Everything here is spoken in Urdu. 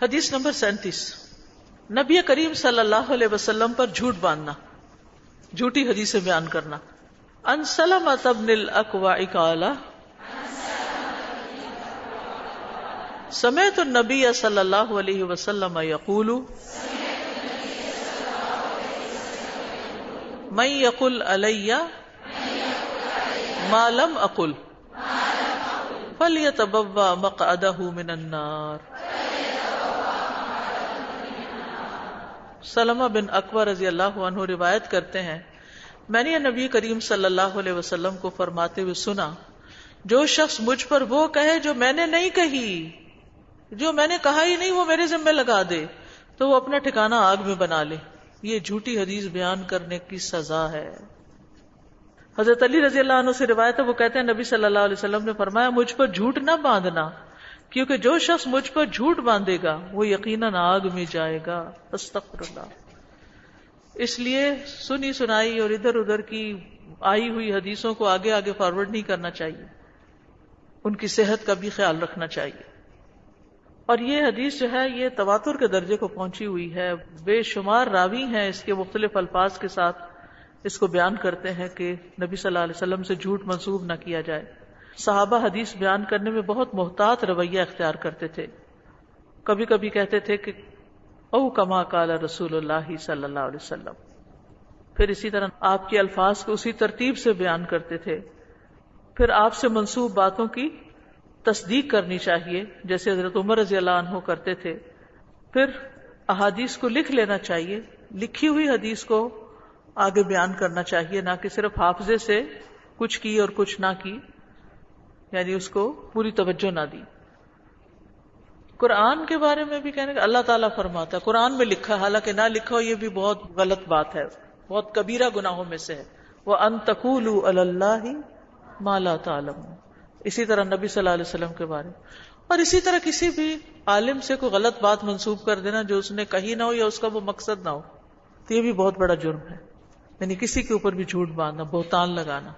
حدیث نمبر 37، نبی کریم صلی اللہ علیہ وسلم پر جھوٹ باندھنا، جھوٹی حدیثیں بیان کرنا۔ ان سلمۃ بن الاکوع قال سمعت النبی صلی اللہ علیہ وسلم یقول من یقل علی ما لم اقل فلیتبوأ مقعدہ من النار۔ سلمہ بن اکوع رضی اللہ عنہ روایت کرتے ہیں، میں نے نبی کریم صلی اللہ علیہ وسلم کو فرماتے ہوئے سنا، جو شخص مجھ پر وہ کہے جو میں نے نہیں کہی، جو میں نے کہا ہی نہیں وہ میرے ذمہ لگا دے، تو وہ اپنا ٹھکانہ آگ میں بنا لے، یہ جھوٹی حدیث بیان کرنے کی سزا ہے۔ حضرت علی رضی اللہ عنہ سے روایت ہے، وہ کہتے ہیں نبی صلی اللہ علیہ وسلم نے فرمایا، مجھ پر جھوٹ نہ باندھنا، کیونکہ جو شخص مجھ پر جھوٹ باندھے گا وہ یقیناً آگ میں جائے گا۔ استغفر اللہ۔ اس لیے سنی سنائی اور ادھر ادھر کی آئی ہوئی حدیثوں کو آگے آگے فارورڈ نہیں کرنا چاہیے، ان کی صحت کا بھی خیال رکھنا چاہیے۔ اور یہ حدیث جو ہے یہ تواتر کے درجے کو پہنچی ہوئی ہے، بے شمار راوی ہیں اس کے مختلف الفاظ کے ساتھ اس کو بیان کرتے ہیں کہ نبی صلی اللہ علیہ وسلم سے جھوٹ منسوب نہ کیا جائے۔ صحابہ حدیث بیان کرنے میں بہت محتاط رویہ اختیار کرتے تھے، کبھی کبھی کہتے تھے کہ او کما قال رسول اللہ صلی اللہ علیہ وسلم، پھر اسی طرح آپ کے الفاظ کو اسی ترتیب سے بیان کرتے تھے۔ پھر آپ سے منسوب باتوں کی تصدیق کرنی چاہیے، جیسے حضرت عمر رضی اللہ عنہ کرتے تھے۔ پھر احادیث کو لکھ لینا چاہیے، لکھی ہوئی حدیث کو آگے بیان کرنا چاہیے، نہ کہ صرف حافظے سے کچھ کی اور کچھ نہ کی، یعنی اس کو پوری توجہ نہ دی۔ قرآن کے بارے میں بھی کہنے کہ اللہ تعالیٰ فرماتا ہے، قرآن میں لکھا ہے، حالانکہ نہ لکھا ہو یہ بھی بہت غلط بات ہے، بہت کبیرہ گناہوں میں سے ہے۔ وَأَن تَقُولُوا عَلَى اللَّهِ مَا لَا تَعْلَمُونَ۔ اسی طرح نبی صلی اللہ علیہ وسلم کے بارے میں، اور اسی طرح کسی بھی عالم سے کوئی غلط بات منسوب کر دینا جو اس نے کہی نہ ہو یا اس کا وہ مقصد نہ ہو، تو یہ بھی بہت بڑا جرم ہے، یعنی کسی کے اوپر بھی جھوٹ باندھنا، بہتان لگانا۔